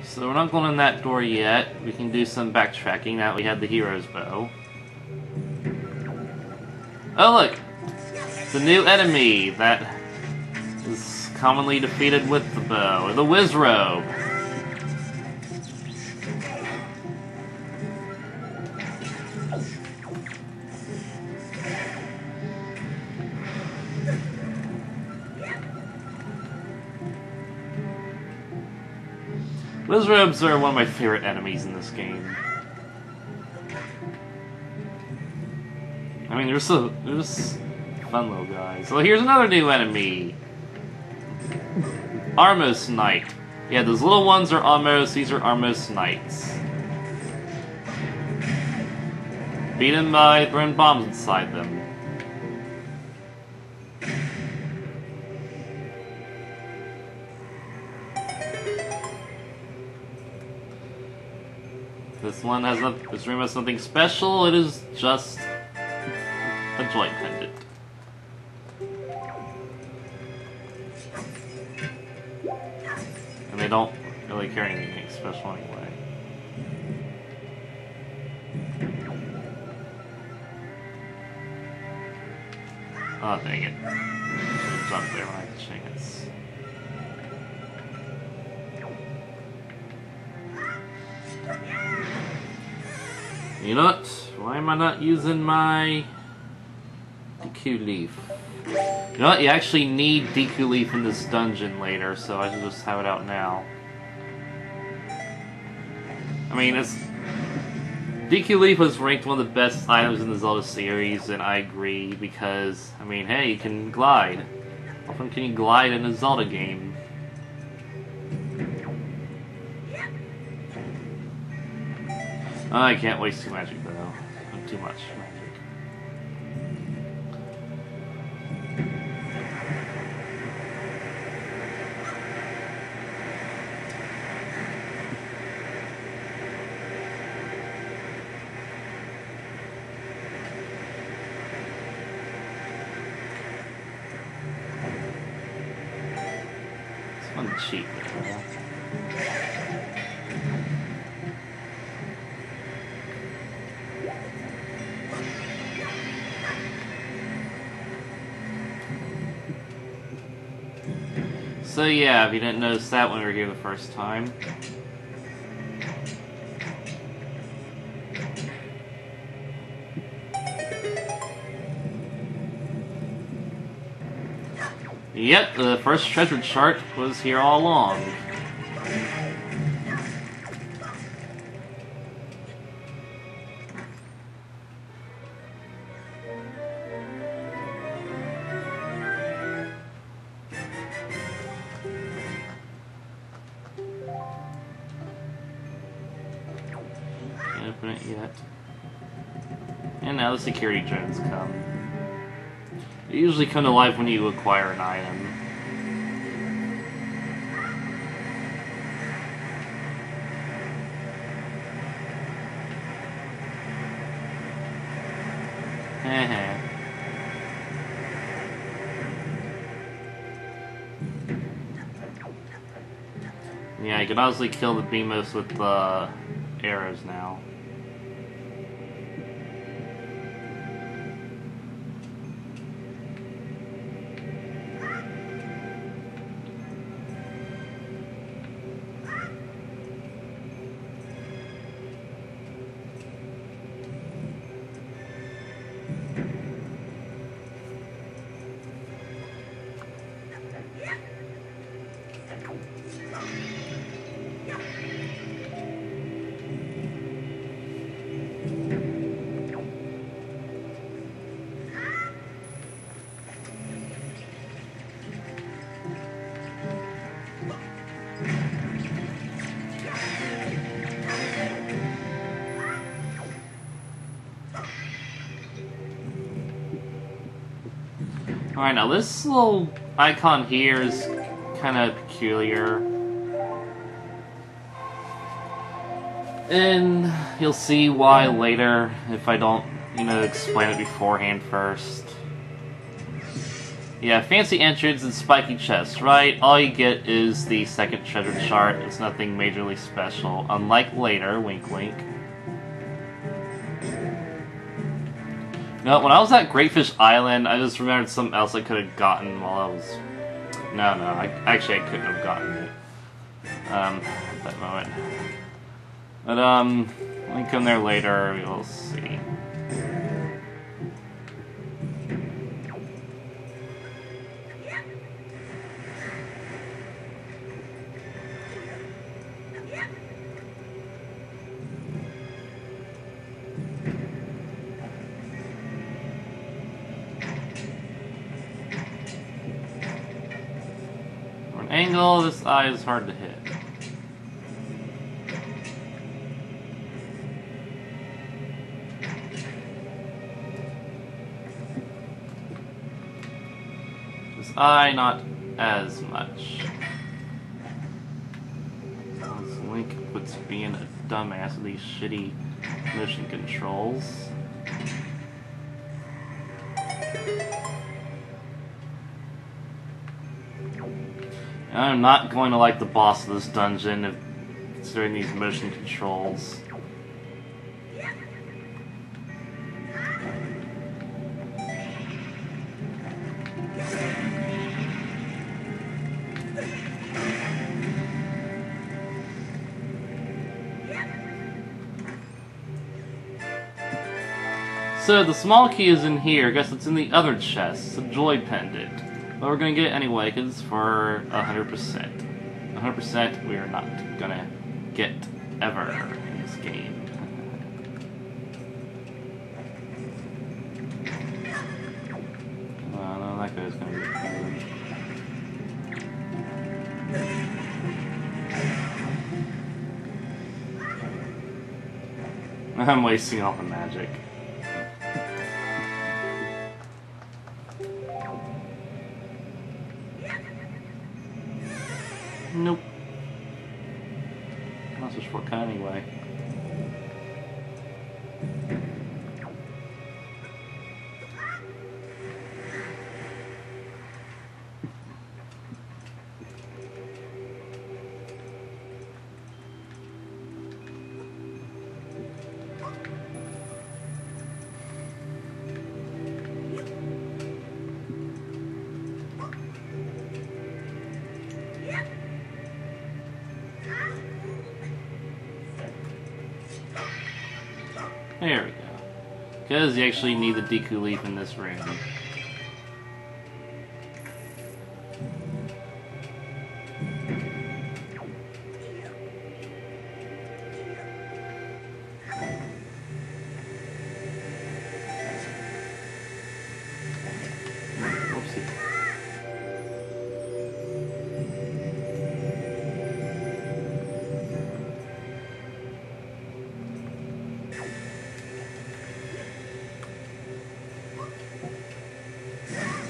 So we're not going in that door yet. We can do some backtracking now that we have the hero's bow. Oh look! It's a new enemy that is commonly defeated with the bow. The Wizrobe! Wizrobes are one of my favorite enemies in this game. I mean, they're just fun little guys. So here's another new enemy. Armos Knight. Yeah, those little ones are Armos, these are Armos Knights. Beat them by throwing bombs inside them. This one has this room has something special. It is just a joint pendant. And they don't really carry anything special anyway. Oh dang it. Should've jumped there when I had the chance. You know what? Why am I not using my DQ leaf? You know what? You actually need DQ leaf in this dungeon later, so I should just have it out now. I mean, DQ leaf was ranked one of the best items in the Zelda series, and I agree because, I mean, hey, you can glide. How often can you glide in a Zelda game? I can't waste too magic though. Too much magic. It's fun to cheat though. So yeah, if you didn't notice that when we were here the first time. Yep, the first treasure chart was here all along. Open it yet. And now the security drones come. They usually come to life when you acquire an item. Heh. Yeah, you can obviously kill the Beamos with the arrows now. Alright, now this little icon here is kind of peculiar. And you'll see why later if I don't, explain it beforehand first. Yeah, fancy entrance and spiky chest, right? All you get is the second treasure chart. It's nothing majorly special, unlike later, wink wink. No, when I was at Greatfish Island, I just remembered something else I could have gotten while I was... No, I couldn't have gotten it. At that moment. But, when we come there later, we'll see. Angle, this eye is hard to hit. This eye, not as much. This Link puts being a dumbass with these shitty motion controls. I'm not going to like the boss of this dungeon if considering these motion controls. So the small key is in here. I guess it's in the other chest. It's a joy pendant. But we're gonna get it anyway, because it's for 100%. 100% we are not gonna get ever in this game. No, that guy's gonna be huge. I'm wasting all the magic. Nope. That's a shortcut anyway. There we go. Because you actually need the Deku Leaf in this room.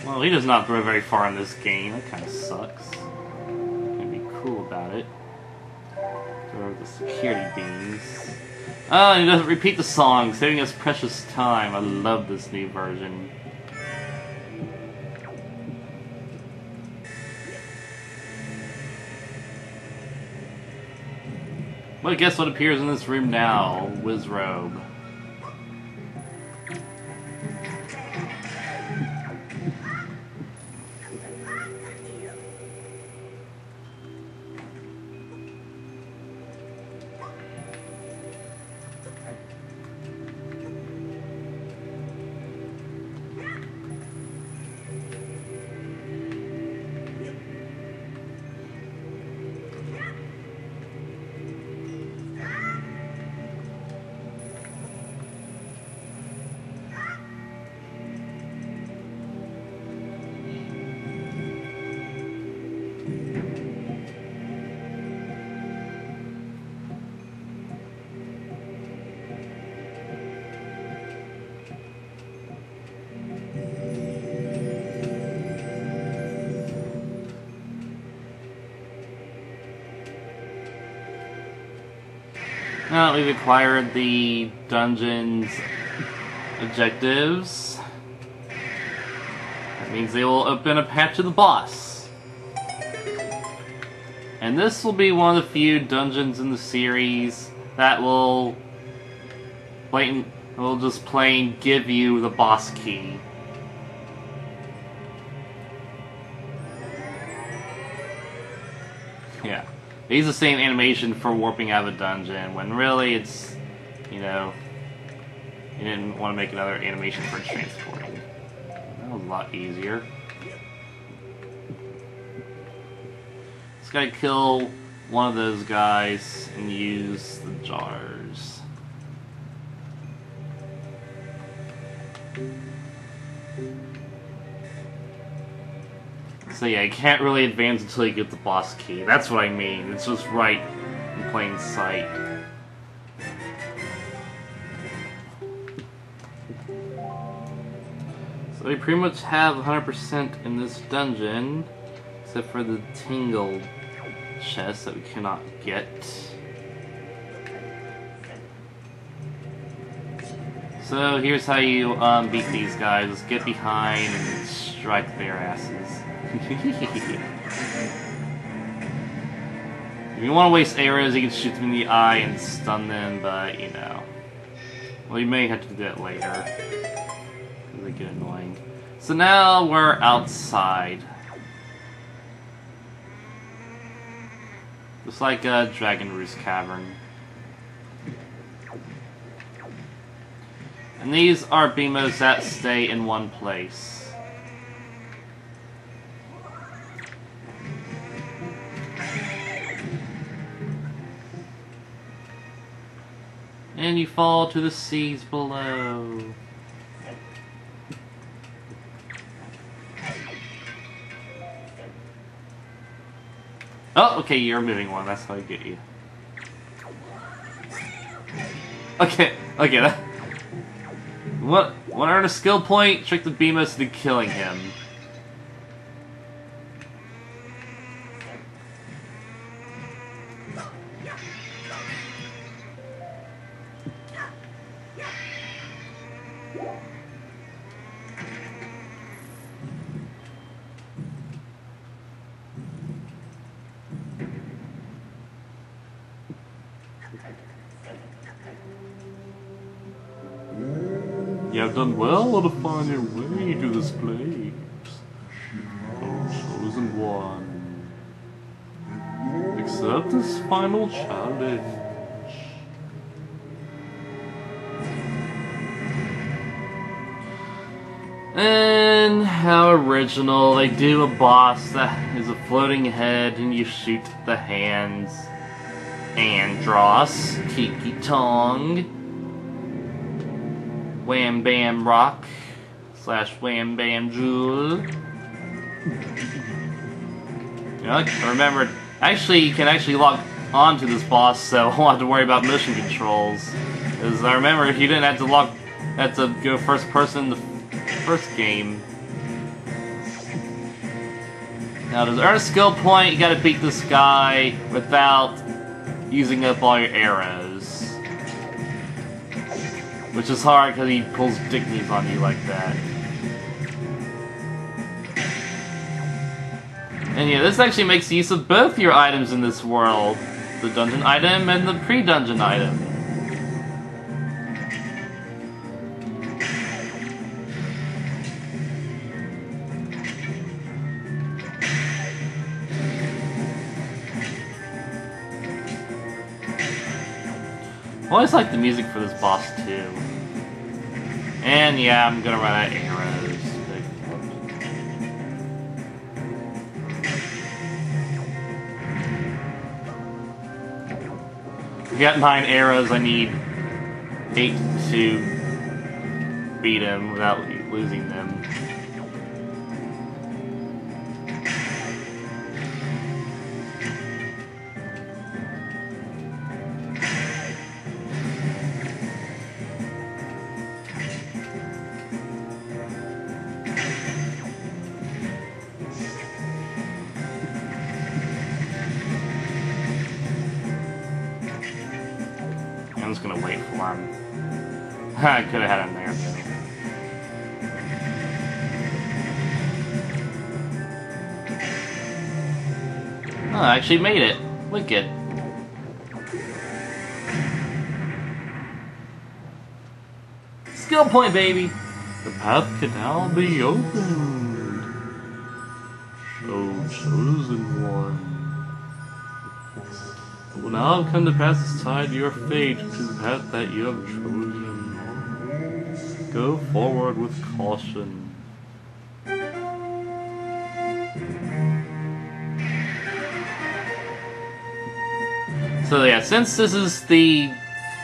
Well, he does not throw very far in this game. That kind of sucks. I'm gonna be cool about it. Throw the security beams. Oh, and he doesn't repeat the song, saving us precious time. I love this new version. Well, guess what appears in this room now? Wizrobe. Now that we've acquired the dungeon's objectives, means they will open a path to the boss. And this will be one of the few dungeons in the series that will just plain give you the boss key. Yeah. They use the same animation for warping out of a dungeon, when really it's, you know, you didn't want to make another animation for transporting. That was a lot easier. Just gotta kill one of those guys and use the jars. So yeah, you can't really advance until you get the boss key. That's what I mean. It's just right in plain sight. So we pretty much have 100% in this dungeon, except for the tingle chest that we cannot get. So here's how you beat these guys. Just get behind and strike their asses. If you want to waste arrows, you can shoot them in the eye and stun them, but you know. Well, you may have to do that later. Because they get annoying. So now we're outside. Just like a Dragon Roost Cavern. And these are beamos that stay in one place. And you fall to the seas below. Oh, okay, you're moving one. That's how I get you. Okay, that... What? Want to earn a skill point? Trick the beamos into killing him. You have done well to find your way to this place. Oh, chosen one. Accept this final challenge. And how original. They do a boss that is a floating head and you shoot the hands. Andros, Tiki Tong. Wham Bam Rock / Wham Bam Jewel. You know, I remembered. Actually, you can actually log onto this boss, so I won't have to worry about motion controls. Because I remember you didn't have to go first person in the first game. Now, to earn a skill point, you gotta beat this guy without using up all your arrows. Which is hard because he pulls dickies on you like that. And yeah, this actually makes use of both your items in this world. The dungeon item and the pre-dungeon item. I always like the music for this boss too. And yeah, I'm gonna run out of arrows. We got 9 arrows, I need 8 to beat him without losing them. I'm just gonna wait for him. I could have had him there, Oh, I actually made it. Wicked. Skill point, baby! The path can now be opened. O chosen one. It will now come to pass this tide your fate to the path that you have chosen. Go forward with caution. So yeah, since this is the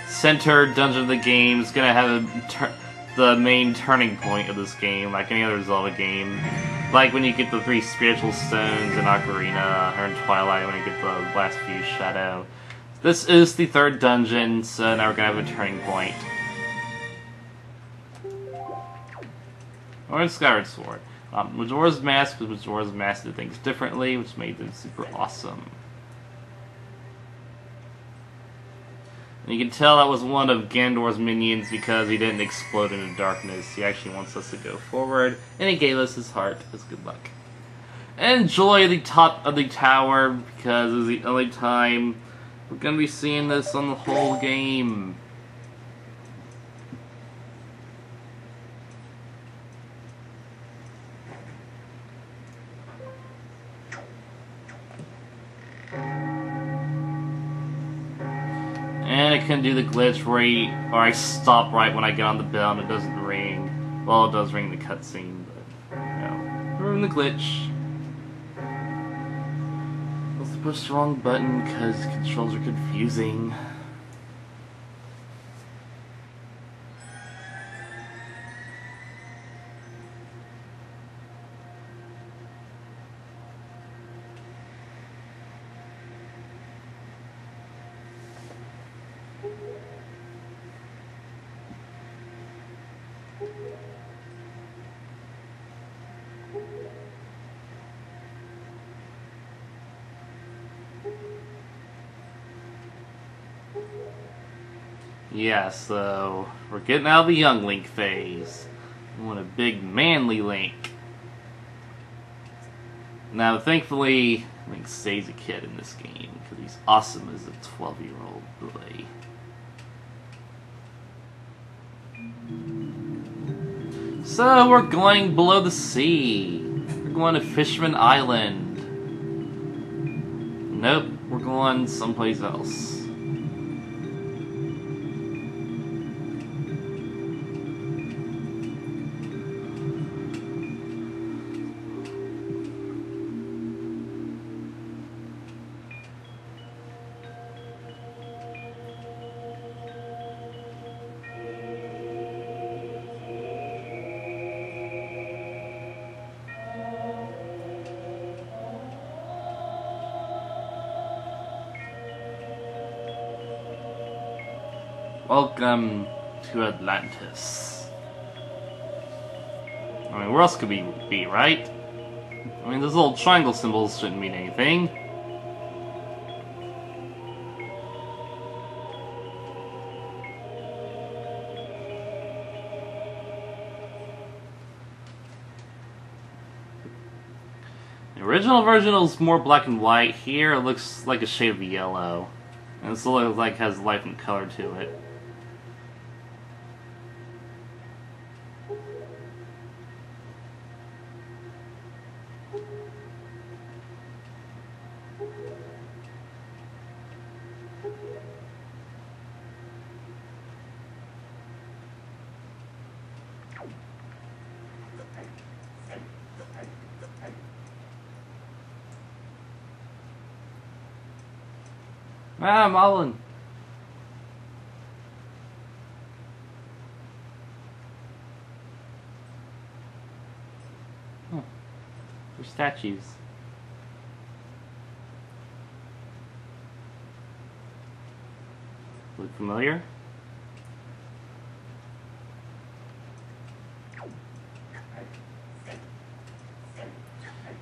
center dungeon of the game, it's gonna have the main turning point of this game, like any other Zelda game. Like when you get the 3 spiritual stones in Ocarina, or in Twilight when you get the last few Shadow. This is the 3rd dungeon, so now we're gonna have a turning point. Or in Skyward Sword. Majora's Mask, but Majora's Mask did things differently, which made them super awesome. And you can tell that was one of Ganondorf's minions because he didn't explode into darkness. He actually wants us to go forward, and he gave us his heart as good luck. Enjoy the top of the tower, because it's the only time we're going to be seeing this on the whole game. And I can do the glitch where I stop right when I get on the bell and it doesn't ring. Well, it does ring the cutscene, but ruin the glitch. Also pushed the wrong button because controls are confusing. Yeah, so we're getting out of the young Link phase. We want a big manly Link. Now, thankfully, Link stays a kid in this game because he's awesome as a 12-year-old boy. So we're going below the sea. We're going to Fishman Island. Nope, we're going someplace else. Welcome to Atlantis. I mean, where else could we be, right? I mean, those little triangle symbols shouldn't mean anything. The original version was more black and white. Here, it looks like a shade of yellow. And it still looks like it has life and color to it. Ah, Mullen. Huh. They're statues. Look familiar?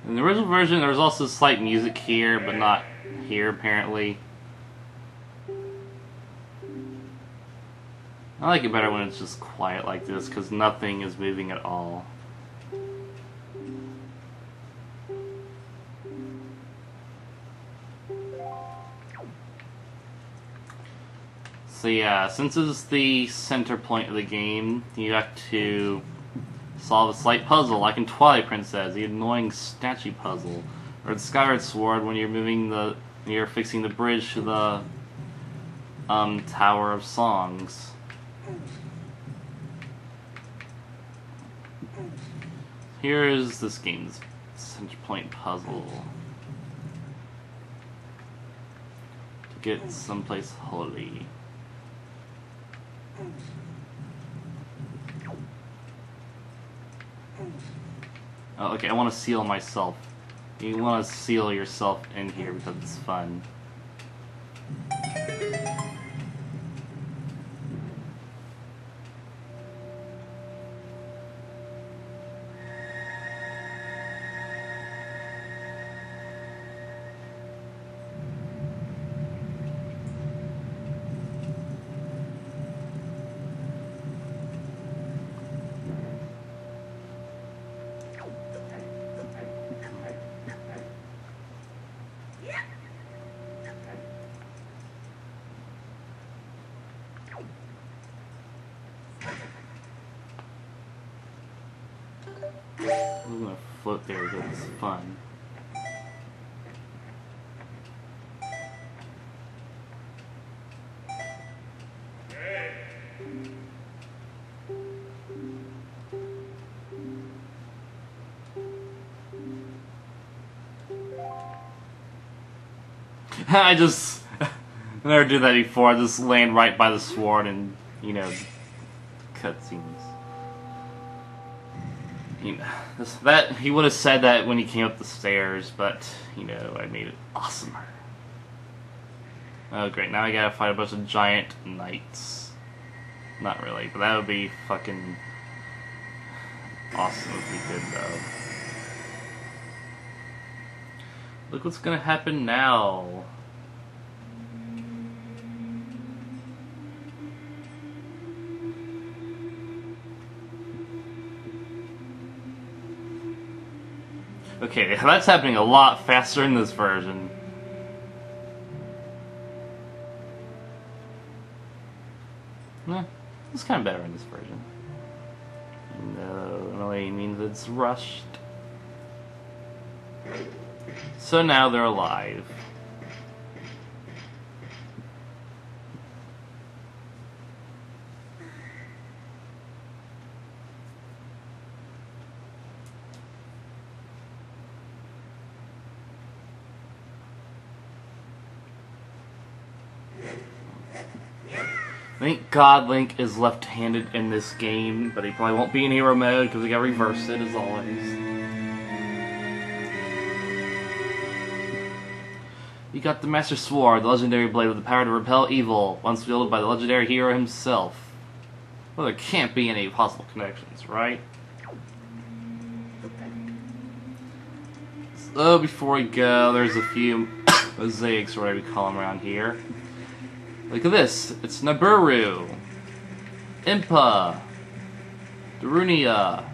In the original version, there was also slight music here, but not here, apparently. I like it better when it's just quiet like this, because nothing is moving at all. So yeah, since this is the center point of the game, you have to solve a slight puzzle, like in Twilight Princess, the annoying statue puzzle, or in Skyward Sword when you're fixing the bridge to the Tower of Songs. Here is this game's center point puzzle. To get someplace holy. Oh, okay, I want to seal myself. You want to seal yourself in here because it's fun. I'm gonna float there because it's fun. I just never did that before. I just land right by the sword and, you know, cutscenes. You know, that he would have said that when he came up the stairs, but you know, I made it awesomer. Oh great, now I gotta fight a bunch of giant knights. Not really, but that would be fucking awesome if we could though. Look what's gonna happen now. Okay, that's happening a lot faster in this version. Eh, it's kind of better in this version. No, it only means it's rushed. So now they're alive. Thank God Link is left-handed in this game, but he probably won't be in hero mode because we gotta reverse it as always. You got the Master Sword, the legendary blade with the power to repel evil, once wielded by the legendary hero himself. Well, there can't be any possible connections, right? So before we go, there's a few mosaics, or whatever we call them around here. Look at this. It's Nibiru, Impa, Darunia.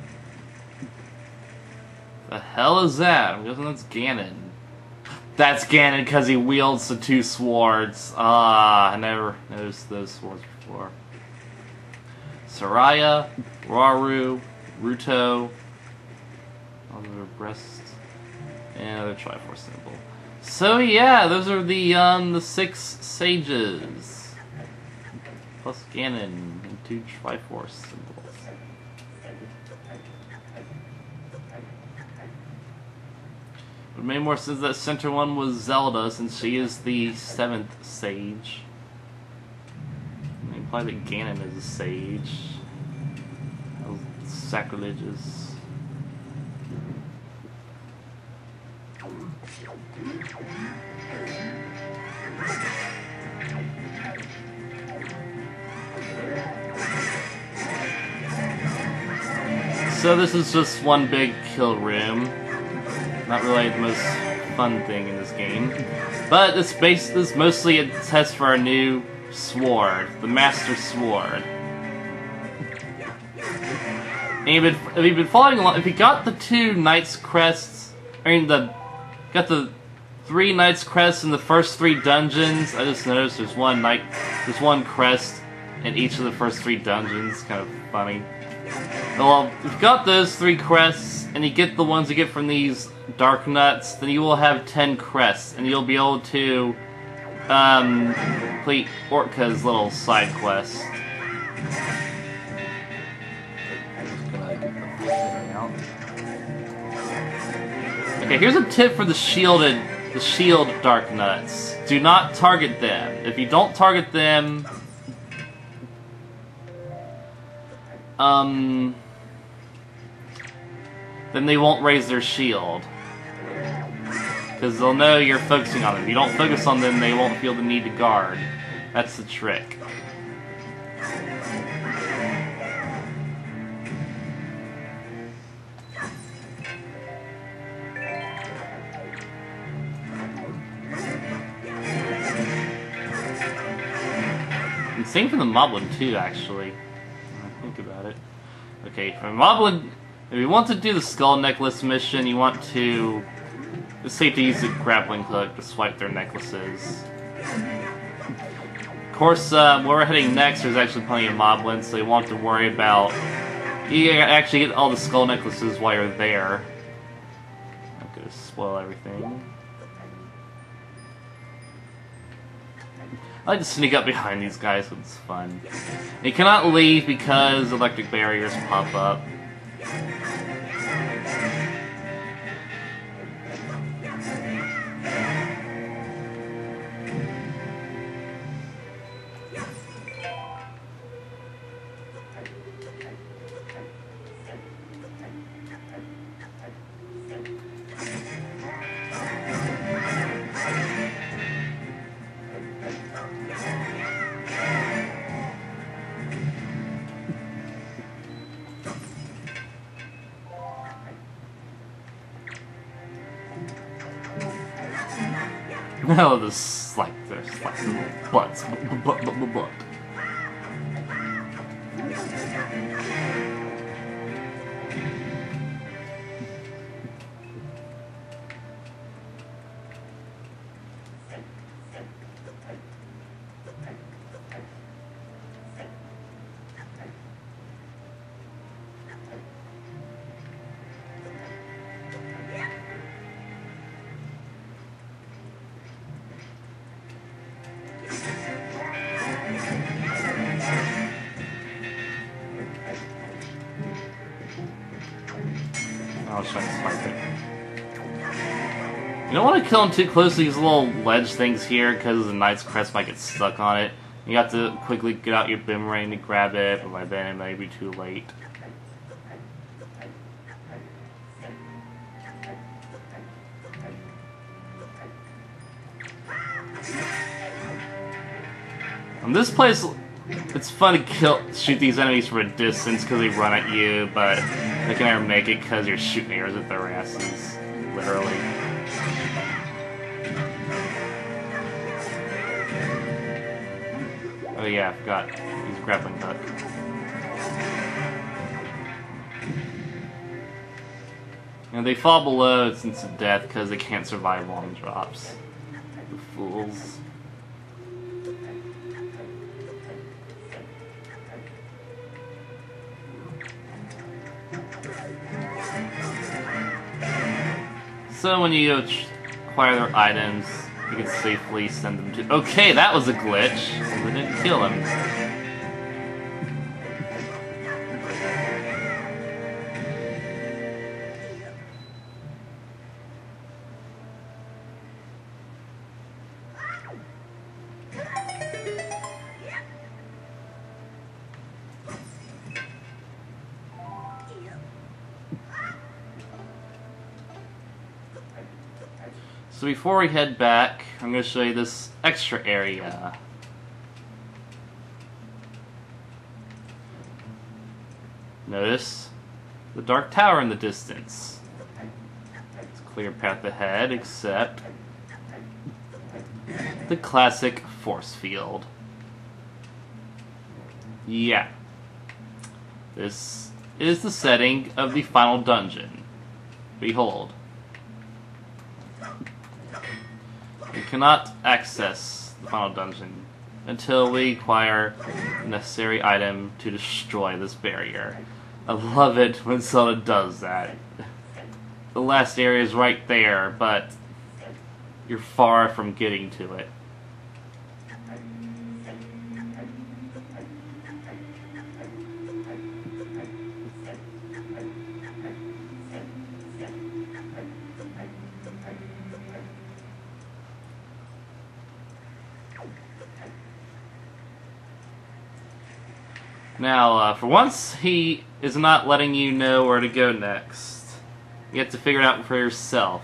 The hell is that? I'm guessing that's Ganon. That's Ganon because he wields the two swords. Ah, I never noticed those swords before. Saraya, Rauru, Ruto, on their breasts, and another Triforce symbol. So yeah, those are the 6 sages, plus Ganon and 2 Triforce symbols. It made more sense that center one was Zelda, since she is the 7th sage. I mean, probably that Ganon is a sage. That was sacrilegious. So this is just one big kill room. Not really the most fun thing in this game. But this is mostly a test for our new sword, the Master Sword. And if you've been following along, if you got the 2 Knight's Crests, got the 3 Knight's Crests in the first 3 dungeons. I just noticed there's there's one crest in each of the first 3 dungeons. Kind of funny. Well, if you got those 3 crests, and you get the ones you get from these Dark Nuts, then you will have 10 crests, and you'll be able to complete Orca's little side quest. Okay, here's a tip for the shield Dark Nuts. Do not target them. If you don't target them, then they won't raise their shield. Because they'll know you're focusing on them. If you don't focus on them, they won't feel the need to guard. That's the trick. And same for the Moblin too, actually. When I think about it. Okay, for Moblin, if you want to do the Skull Necklace mission, you want to... It's safe to use the grappling hook to swipe their necklaces. Of course, where we're heading next, there's actually plenty of Moblins, so you won't have to worry about... You actually get all the skull necklaces while you're there. I'm not gonna spoil everything. I like to sneak up behind these guys, so it's fun. And you cannot leave because electric barriers pop up. No, this there's like little butts. Butt. I was trying to swipe it. You don't want to kill him too close to these little ledge things here, because the Knight's Crest might get stuck on it. You have to quickly get out your boomerang to grab it, but by then it may be too late. And this place, it's fun to shoot these enemies from a distance because they run at you, but they can never make it because you're shooting arrows at their asses, literally. Oh yeah, I forgot. He's grappling hook. And they fall below it's instant death because they can't survive long drops. The fools. So when you acquire their items, you can safely send them to... Okay, that was a glitch. They didn't kill him. So before we head back, I'm going to show you this extra area. Notice the Dark Tower in the distance. It's a clear path ahead, except the classic force field. Yeah. This is the setting of the final dungeon. Behold. We cannot access the final dungeon until we acquire the necessary item to destroy this barrier. I love it when Zelda does that. The last area is right there, but you're far from getting to it. Now, for once, he is not letting you know where to go next. You have to figure it out for yourself.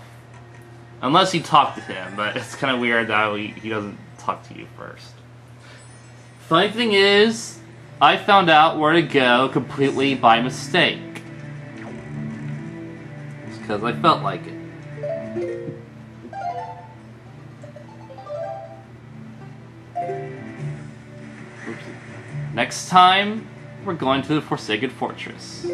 Unless you talk to him, but it's kind of weird that he doesn't talk to you first. Funny thing is, I found out where to go completely by mistake. It's because I felt like it. Next time, we're going to the Forsaken Fortress.